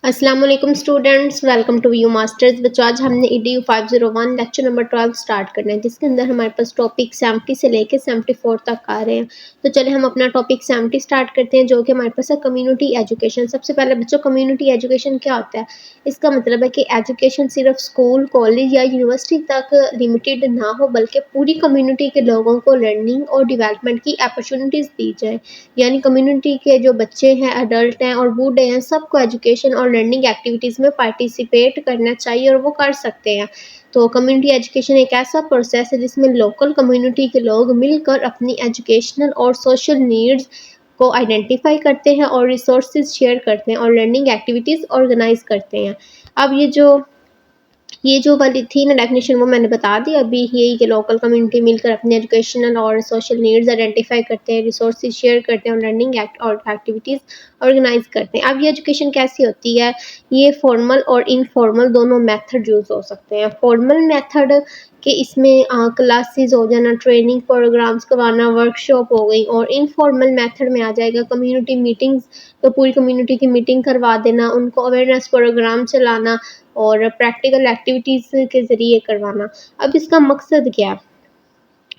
अस्सलाम वालेकुम students, welcome to you masters. बच्चों, आज हमने EDU 501 लेक्चर नंबर 12 स्टार्ट करना है, जिसके अंदर हमारे पास टॉपिक 70 से लेके 74 तक आ रहे हैं। तो चले हम अपना टॉपिक 70 स्टार्ट करते हैं, जो कि हमारे पास है कम्युनिटी एजुकेशन। सबसे पहले बच्चों, कम्युनिटी एजुकेशन क्या होता है? इसका मतलब है कि एजुकेशन सिर्फ स्कूल, कॉलेज या यूनिवर्सिटी तक लिमिटेड ना हो, बल्कि पूरी कम्युनिटी के लोगों को लर्निंग और डेवलपमेंट की अपॉर्चुनिटीज़ दी जाए। यानी कम्युनिटी के जो बच्चे हैं, अडल्ट हैं और बूढ़े हैं, सबको एजुकेशन और लर्निंग एक्टिविटीज़ में पार्टिसिपेट करना चाहिए और वो कर सकते हैं। तो कम्युनिटी एजुकेशन एक ऐसा प्रोसेस है जिसमें लोकल कम्युनिटी के लोग मिलकर अपनी एजुकेशनल और सोशल नीड्स को आइडेंटिफाई करते हैं और रिसोर्सेज शेयर करते हैं और लर्निंग एक्टिविटीज़ ऑर्गेनाइज करते हैं। अब ये जो वाली थी ना डेफिनेशन, वो मैंने बता दी अभी, यही कि लोकल कम्युनिटी मिलकर अपने एजुकेशनल और सोशल नीड्स आइडेंटिफाई करते हैं, रिसोर्सेज शेयर करते हैं और लर्निंग और एक्टिविटीज़ ऑर्गेनाइज करते हैं। अब ये एजुकेशन कैसी होती है? ये फॉर्मल और इनफॉर्मल दोनों मेथड यूज़ हो सकते हैं। फॉर्मल मेथड कि इसमें क्लासेस हो जाना, ट्रेनिंग प्रोग्राम्स करवाना, वर्कशॉप हो गई, और इनफॉर्मल मेथड में आ जाएगा कम्युनिटी मीटिंग्स। तो पूरी कम्युनिटी की मीटिंग करवा देना, उनको अवेयरनेस प्रोग्राम चलाना और प्रैक्टिकल एक्टिविटीज़ के ज़रिए करवाना। अब इसका मकसद क्या है?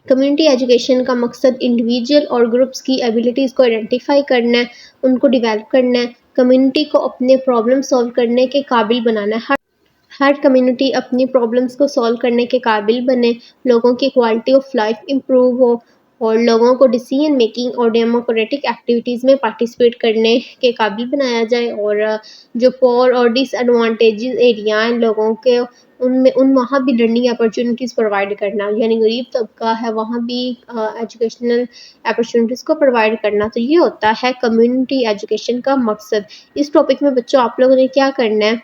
कम्युनिटी एजुकेशन का मकसद इंडिविजुअल और ग्रुप्स की एबिलिटीज़ को आइडेंटिफाई करना है, उनको डेवलप करना है, कम्युनिटी को अपने प्रॉब्लम सॉल्व करने के काबिल बनाना है। हर कम्युनिटी अपनी प्रॉब्लम्स को सॉल्व करने के काबिल बने, लोगों की क्वालिटी ऑफ लाइफ इम्प्रूव हो और लोगों को डिसीजन मेकिंग और डेमोक्रेटिक एक्टिविटीज़ में पार्टिसिपेट करने के काबिल बनाया जाए, और जो पोर और डिसएडवांटेजेस एरिया हैं लोगों के, उनमें वहाँ भी लर्निंग अपॉर्चुनिटीज़ प्रोवाइड करना, यानी गरीब तबका है वहाँ भी एजुकेशनल अपॉर्चुनिटीज़ को प्रोवाइड करना। तो ये होता है कम्युनिटी एजुकेशन का मकसद। इस टॉपिक में बच्चों आप लोगों ने क्या करना है?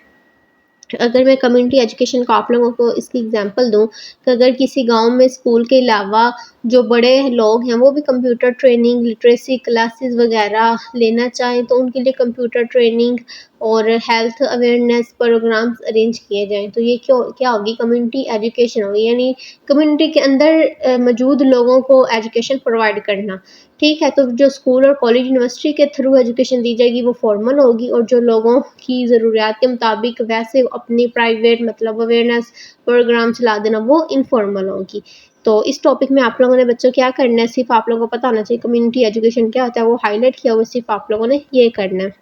अगर मैं कम्युनिटी एजुकेशन को आप लोगों को इसकी एग्जांपल दूँ, कि अगर किसी गांव में स्कूल के अलावा जो बड़े लोग हैं वो भी कंप्यूटर ट्रेनिंग, लिटरेसी क्लासेस वगैरह लेना चाहें, तो उनके लिए कंप्यूटर ट्रेनिंग और हेल्थ अवेयरनेस प्रोग्राम्स अरेंज किए जाएँ। तो ये क्या होगी? कम्युनिटी एजुकेशन होगी, यानी कम्युनिटी के अंदर मौजूद लोगों को एजुकेशन प्रोवाइड करना। ठीक है, तो जो स्कूल और कॉलेज यूनिवर्सिटी के थ्रू एजुकेशन दी जाएगी वो फॉर्मल होगी, और जो लोगों की ज़रूरियात के मुताबिक वैसे अपनी प्राइवेट मतलब अवेयरनेस प्रोग्राम चला देना, वो इनफॉर्मल होगी। तो इस टॉपिक में आप लोगों ने बच्चों क्या करना है? सिर्फ आप लोगों को पता होना चाहिए कम्युनिटी एजुकेशन क्या होता है, वो हाईलाइट किया हुआ, सिर्फ आप लोगों ने ये करना है।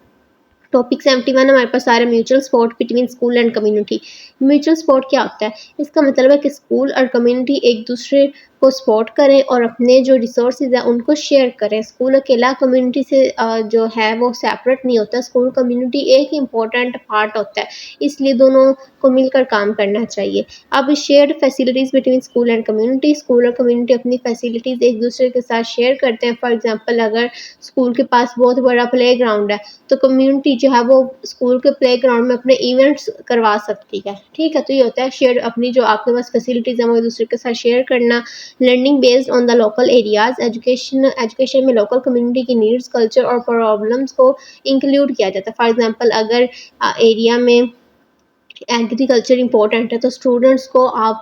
टॉपिक 71 हमारे पास आ रहा है mutual support between school and community. Mutual support क्या होता है? इसका मतलब है कि स्कूल और कम्युनिटी एक दूसरे को सपोर्ट करें और अपने जो रिसोर्सेज हैं उनको शेयर करें। स्कूल अकेला कम्युनिटी से जो है वो सेपरेट नहीं होता। स्कूल कम्युनिटी एक इम्पॉर्टेंट पार्ट होता है, इसलिए दोनों को मिलकर काम करना चाहिए। अब shared facilities between school and community, school और कम्युनिटी अपनी फैसिलिटीज़ एक दूसरे के साथ शेयर करते हैं। फॉर एग्जांपल, अगर स्कूल के पास बहुत बड़ा प्ले ग्राउंड है, तो कम्युनिटी जो है वो स्कूल के प्लेग्राउंड में अपने इवेंट्स करवा सकती है। ठीक है, तो ये होता है शेयर, अपनी जो आपके पास फैसिलिटीज़ हैं वो एक दूसरे के साथ शेयर करना। Learning based on the local areas, education में लोकल कम्युनिटी की नीड्स, कल्चर और प्रॉब्लम्स को इंक्लूड किया जाता है। फॉर एग्जांपल, अगर एरिया में एग्रीकल्चर इंपॉर्टेंट है, तो स्टूडेंट्स को आप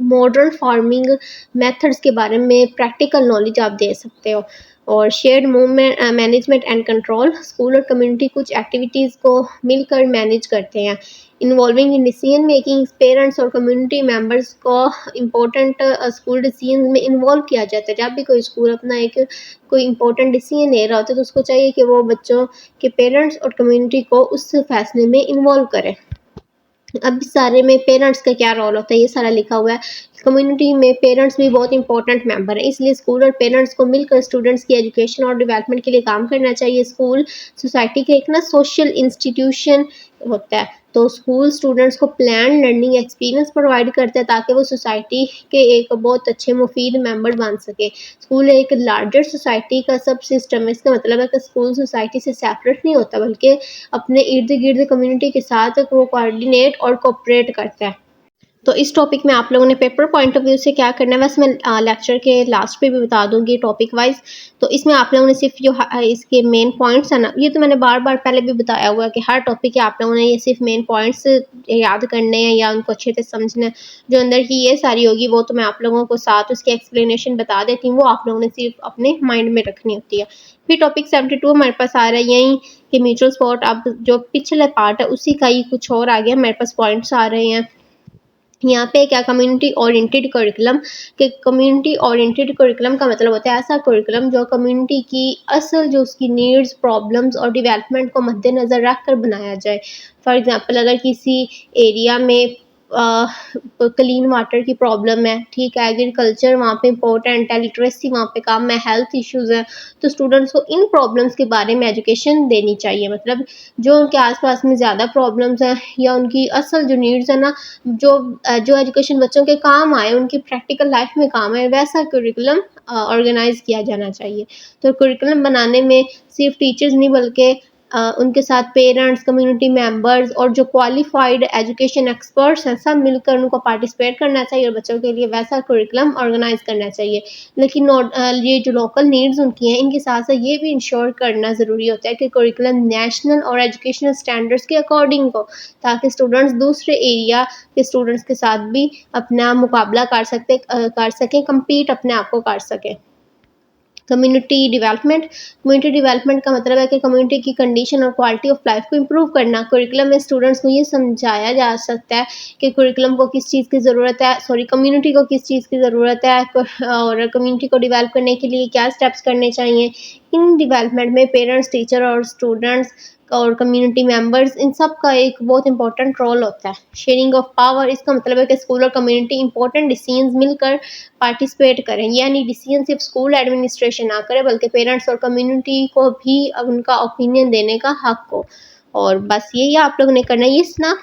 मॉडर्न फार्मिंग मेथड्स के बारे में प्रैक्टिकल नॉलेज आप दे सकते हो। और shared movement management and control, school और कम्युनिटी कुछ एक्टिविटीज़ को मिलकर मैनेज करते हैं। Involving in decision making, parents और कम्युनिटी मेंबर्स को इम्पोर्टेंट स्कूल डिसीजन में इन्वॉल्व किया जाता है। जब भी कोई स्कूल अपना एक कोई इंपॉर्टेंट डिसीजन ले रहा होता है, तो उसको चाहिए कि वो बच्चों के पेरेंट्स और कम्युनिटी को उस फैसले में इन्वॉल्व करें। अब इस सारे में पेरेंट्स का क्या रोल होता है, ये सारा लिखा हुआ है। कम्युनिटी में पेरेंट्स भी बहुत इंपॉर्टेंट मेंबर हैं, इसलिए स्कूल और पेरेंट्स को मिलकर स्टूडेंट्स की एजुकेशन और डेवलपमेंट के लिए काम करना चाहिए। स्कूल सोसाइटी का एक ना सोशल इंस्टीट्यूशन होता है, तो स्कूल स्टूडेंट्स को प्लान लर्निंग एक्सपीरियंस प्रोवाइड करता है ताकि वो सोसाइटी के एक बहुत अच्छे मुफीद मेंबर बन सके। स्कूल एक लार्जर सोसाइटी का सब सिस्टम है। इसका मतलब है कि स्कूल सोसाइटी से सेपरेट नहीं होता, बल्कि अपने इर्द गिर्द कम्युनिटी के साथ वो कोऑर्डिनेट और कोऑपरेट करता है। तो इस टॉपिक में आप लोगों ने पेपर पॉइंट ऑफ व्यू से क्या करना है, वैसे मैं लेक्चर के लास्ट पे भी बता दूंगी टॉपिक वाइज। तो इसमें आप लोगों ने सिर्फ जो इसके मेन पॉइंट्स है ना, ये तो मैंने बार बार पहले भी बताया हुआ है कि हर टॉपिक के आप लोगों ने ये सिर्फ मेन पॉइंट्स याद करने हैं या उनको अच्छे से समझना है। जो अंदर की ये सारी होगी वो तो मैं आप लोगों को साथ उसकी एक्सप्लेनेशन बता देती हूँ, वो आप लोगों ने सिर्फ अपने माइंड में रखनी होती है। फिर टॉपिक 72 हमारे पास आ रहा है यही कि म्यूचुअल सपोर्ट। अब जो पिछले पार्ट है उसी का ही कुछ और आ गया, हमारे पास पॉइंट्स आ रहे हैं यहाँ पे। क्या कम्युनिटी ओरिएंटेड करिकुलम, कि कम्युनिटी ओरिएंटेड करिकुलम का मतलब होता है ऐसा करिकुलम जो कम्युनिटी की असल जो उसकी नीड्स, प्रॉब्लम्स और डेवलपमेंट को मद्देनज़र रख कर बनाया जाए। फॉर एग्जांपल अगर किसी एरिया में क्लीन वाटर की प्रॉब्लम है, ठीक है, एग्रीकल्चर वहाँ पे इम्पोर्टेंट है, लिटरेसी वहाँ पे कम है, हेल्थ इश्यूज़ हैं, तो स्टूडेंट्स को इन प्रॉब्लम्स के बारे में एजुकेशन देनी चाहिए। मतलब जो उनके आसपास में ज़्यादा प्रॉब्लम्स हैं या उनकी असल जो नीड्स है ना, जो एजुकेशन बच्चों के काम आए, उनकी प्रैक्टिकल लाइफ में काम आए, वैसा करिकुलम ऑर्गेनाइज किया जाना चाहिए। तो करिकुलम बनाने में सिर्फ टीचर्स नहीं बल्कि उनके साथ पेरेंट्स, कम्युनिटी मेंबर्स और जो क्वालिफाइड एजुकेशन एक्सपर्ट्स हैं सब मिलकर उनको पार्टिसिपेट करना चाहिए और बच्चों के लिए वैसा करिकुलम ऑर्गेनाइज करना चाहिए। लेकिन ये जो लोकल नीड्स उनकी हैं इनके साथ साथ ये भी इंश्योर करना ज़रूरी होता है कि करिकुलम नेशनल और एजुकेशनल स्टैंडर्ड्स के अकॉर्डिंग हो, ताकि स्टूडेंट्स दूसरे एरिया के स्टूडेंट्स के साथ भी अपना मुकाबला कर सकें, कम्पीट अपने आप को कर सकें। कम्युनिटी डेवलपमेंट का मतलब है कि कम्युनिटी की कंडीशन और क्वालिटी ऑफ लाइफ को इम्प्रूव करना। करिकुलम में स्टूडेंट्स को ये समझाया जा सकता है कि करिकुलम को किस चीज़ की ज़रूरत है, कम्युनिटी को किस चीज़ की ज़रूरत है और कम्युनिटी को डेवलप करने के लिए क्या स्टेप्स करने चाहिए। इन डेवलपमेंट में पेरेंट्स, टीचर और स्टूडेंट्स और कम्युनिटी मेंबर्स इन सब का एक बहुत इंपॉर्टेंट रोल होता है। शेयरिंग ऑफ पावर, इसका मतलब है कि स्कूल और कम्युनिटी इंपॉर्टेंट डिसीजंस मिलकर पार्टिसिपेट करें, यानी डिसीजन सिर्फ स्कूल एडमिनिस्ट्रेशन ना करे बल्कि पेरेंट्स और कम्युनिटी को भी उनका ओपिनियन देने का हक हो। और बस यही आप लोगों ने करना है। ये ना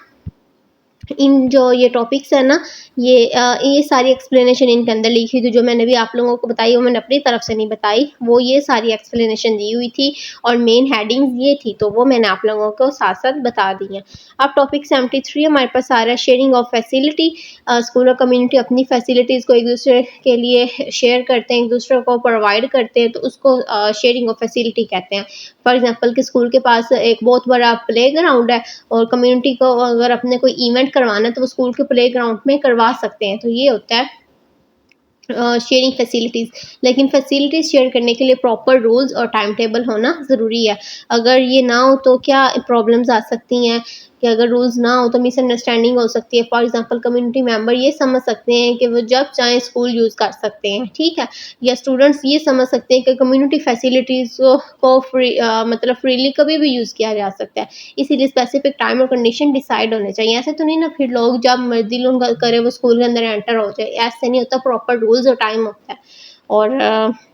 इन जो ये टॉपिक्स है ना, ये सारी एक्सप्लेनेशन इनके अंदर लिखी थी। जो मैंने भी आप लोगों को बताई वो मैंने अपनी तरफ से नहीं बताई, वो ये सारी एक्सप्लेनेशन दी हुई थी और मेन हेडिंग्स ये थी, तो वो मैंने आप लोगों को साथ साथ बता दी हैं। अब टॉपिक 73 हमारे पास आ रहा है शेयरिंग ऑफ फैसिलिटी। स्कूल और कम्युनिटी अपनी फैसिलिटीज़ को एक दूसरे के लिए शेयर करते हैं, एक दूसरे को प्रोवाइड करते हैं, तो उसको शेयरिंग ऑफ फैसिलिटी कहते हैं। फॉर एग्जाम्पल कि स्कूल के पास एक बहुत बड़ा प्ले ग्राउंड है और कम्युनिटी को अगर अपने कोई इवेंट करवाना है तो वो स्कूल के प्ले ग्राउंड में करवा सकते हैं, तो ये होता है शेयरिंग फैसिलिटीज़। लेकिन फैसिलिटीज़ शेयर करने के लिए प्रॉपर रूल्स और टाइम टेबल होना ज़रूरी है। अगर ये ना हो तो क्या प्रॉब्लम्स आ सकती हैं कि अगर रूल्स ना हो तो मिसअंडरस्टैंडिंग हो सकती है। फॉर एग्जांपल कम्युनिटी मेंबर ये समझ सकते हैं कि वो जब चाहें स्कूल यूज़ कर सकते हैं, ठीक है, या स्टूडेंट्स ये समझ सकते हैं कि कम्युनिटी फैसिलिटीज़ को मतलब फ्रीली कभी भी यूज़ किया जा सकता है। इसीलिए स्पेसिफिक टाइम और कंडीशन डिसाइड होने चाहिए। ऐसे तो नहीं ना फिर लोग जब मर्जी उनका करे वो स्कूल के अंदर एंटर हो जाए, ऐसे नहीं होता, प्रॉपर रूल्स और टाइम होता है।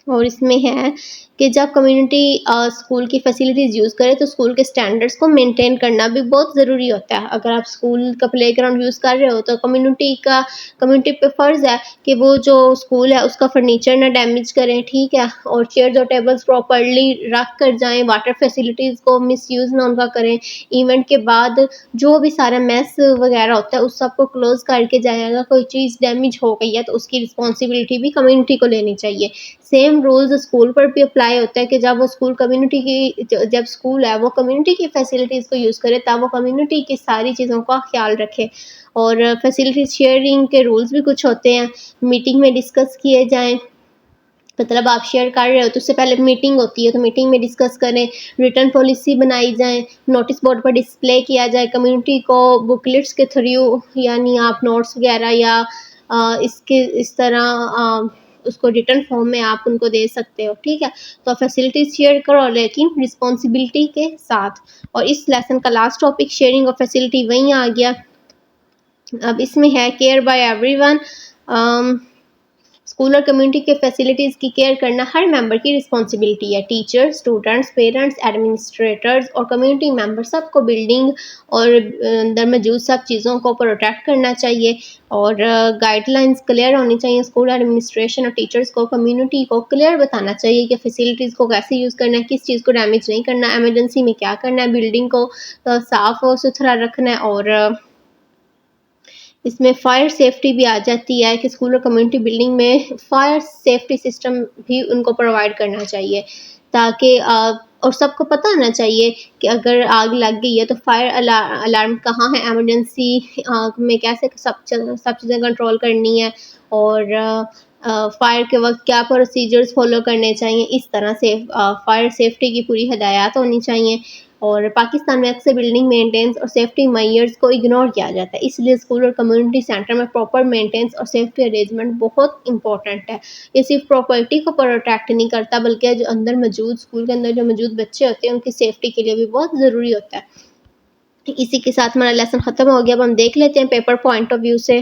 और इसमें है कि जब कम्युनिटी स्कूल की फैसिलिटीज़ यूज़ करे तो स्कूल के स्टैंडर्ड्स को मेंटेन करना भी बहुत ज़रूरी होता है। अगर आप स्कूल का प्लेग्राउंड यूज़ कर रहे हो तो कम्युनिटी पे फ़र्ज़ है कि वो जो स्कूल है उसका फर्नीचर ना डैमेज करें, ठीक है, और चेयर्स और टेबल्स प्रॉपर्ली रख कर जाएँ, वाटर फैसिलिटीज़ को मिसयूज़ ना उनका करें। इवेंट के बाद जो भी सारा मेस वगैरह होता है उस सब को क्लोज़ करके जाएँ। अगर कोई चीज़ डैमेज हो गई है तो उसकी रिस्पॉन्सिबिलिटी भी कम्युनिटी को लेनी चाहिए। सेम रूल्स स्कूल पर भी अप्लाई होता है कि जब वो स्कूल कम्युनिटी की जब स्कूल है वो कम्युनिटी की फैसिलिटीज़ को यूज़ करे तब वो कम्युनिटी की सारी चीज़ों का ख्याल रखे। और फैसिलिटीज़ शेयरिंग के रूल्स भी कुछ होते हैं, मीटिंग में डिस्कस किए जाएँ। मतलब आप शेयर कर रहे हो तो उससे पहले मीटिंग होती है तो मीटिंग में डिस्कस करें, रिटर्न पॉलिसी बनाई जाए, नोटिस बोर्ड पर डिस्प्ले किया जाए, कम्युनिटी को बुकलेट्स के थ्रू यानी आप नोट्स वगैरह या इस तरह उसको रिटर्न फॉर्म में आप उनको दे सकते हो, ठीक है। तो फैसिलिटीज़ शेयर करो लेकिन रिस्पॉन्सिबिलिटी के साथ। और इस लेसन का last topic sharing of facility वहीं आ गया। अब इसमें है केयर बाय एवरीवन। स्कूल और कम्युनिटी के फैसिलिटीज़ की केयर करना हर मेंबर की रिस्पॉन्सिबिलिटी है। टीचर्स, स्टूडेंट्स, पेरेंट्स, एडमिनिस्ट्रेटर्स और कम्युनिटी मेंबर सबको बिल्डिंग और अंदर मौजूद सब चीज़ों को प्रोटेक्ट करना चाहिए और गाइडलाइंस क्लियर होनी चाहिए। स्कूल एडमिनिस्ट्रेशन और टीचर्स को कम्युनिटी को क्लियर बताना चाहिए कि फैसिलिटीज़ को कैसे यूज़ करना है, किस चीज़ को डैमेज नहीं करना है, एमरजेंसी में क्या करना है, बिल्डिंग को साफ़ और सुथरा रखना है और इसमें फायर सेफ्टी भी आ जाती है कि स्कूल और कम्युनिटी बिल्डिंग में फायर सेफ्टी सिस्टम भी उनको प्रोवाइड करना चाहिए, ताकि और सबको पता होना चाहिए कि अगर आग लग गई है तो फायर अलार्म कहाँ है, एमरजेंसी में कैसे सब चीज़ें कंट्रोल करनी है, और फायर के वक्त क्या प्रोसीजर्स फॉलो करने चाहिए। इस तरह से फायर सेफ्टी की पूरी हिदायत होनी चाहिए। और पाकिस्तान में अक्सर बिल्डिंग मेंटेनेंस और सेफ्टी मेजर्स को इग्नोर किया जाता है, इसलिए स्कूल और कम्युनिटी सेंटर में प्रॉपर मेंटेनेंस और सेफ्टी अरेंजमेंट बहुत इंपॉर्टेंट है। ये सिर्फ प्रॉपर्टी को प्रोटेक्ट नहीं करता, बल्कि जो अंदर मौजूद स्कूल के अंदर जो मौजूद बच्चे होते हैं उनकी सेफ्टी के लिए भी बहुत ज़रूरी होता है। इसी के साथ हमारा लेसन ख़त्म हो गया। अब हम देख लेते हैं पेपर पॉइंट ऑफ व्यू से।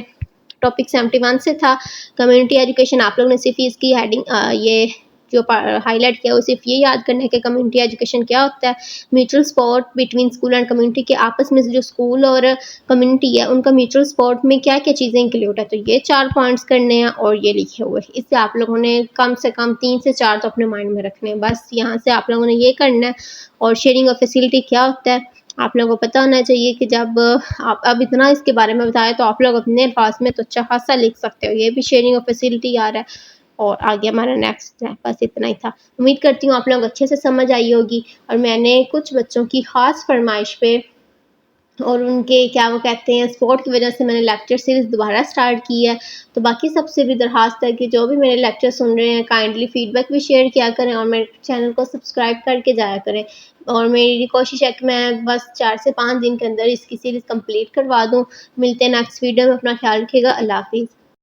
टॉपिक 71 से था कम्युनिटी एजुकेशन। आप लोगों ने सिर्फ इसकी हेडिंग ये जो हाईलाइट किया वो सिर्फ ये याद करना है कि कम्युनिटी एजुकेशन क्या होता है। Mutual support between school and community, के आपस में जो स्कूल और कम्युनिटी है उनका म्यूचुअल सपोर्ट में क्या क्या चीज़ें इंक्लूड है, तो ये 4 पॉइंट्स करने हैं और ये लिखे हुए। इससे आप लोगों ने कम से कम 3 से 4 तो अपने माइंड में रखने हैं। बस यहाँ से आप लोगों ने ये करना है। और शेयरिंग ऑफ फैसिलिटी क्या होता है आप लोगों को पता होना चाहिए कि जब आप अब इतना इसके बारे में बताया तो आप लोग अपने पास में तो अच्छा खासा लिख सकते हो। ये भी शेयरिंग ऑफ फैसिलिटी आ रहा है। और आगे हमारा नेक्स्ट है। बस इतना ही था। उम्मीद करती हूँ आप लोग अच्छे से समझ आई होगी। और मैंने कुछ बच्चों की ख़ास फरमाइश पे और उनके क्या वो कहते हैं सपोर्ट की वजह से मैंने लेक्चर सीरीज़ दोबारा स्टार्ट की है। तो बाकी सबसे भी दरख्वास्त है कि जो भी मेरे लेक्चर सुन रहे हैं काइंडली फीडबैक भी शेयर किया करें और मेरे चैनल को सब्सक्राइब करके जाया करें। और मेरी कोशिश है कि मैं बस 4 से 5 दिन के अंदर इसकी सीरीज़ कंप्लीट करवा दूँ। मिलते हैं नेक्स्ट वीडियो में। अपना ख्याल रखिएगा। अल्लाह हाफ़िज़।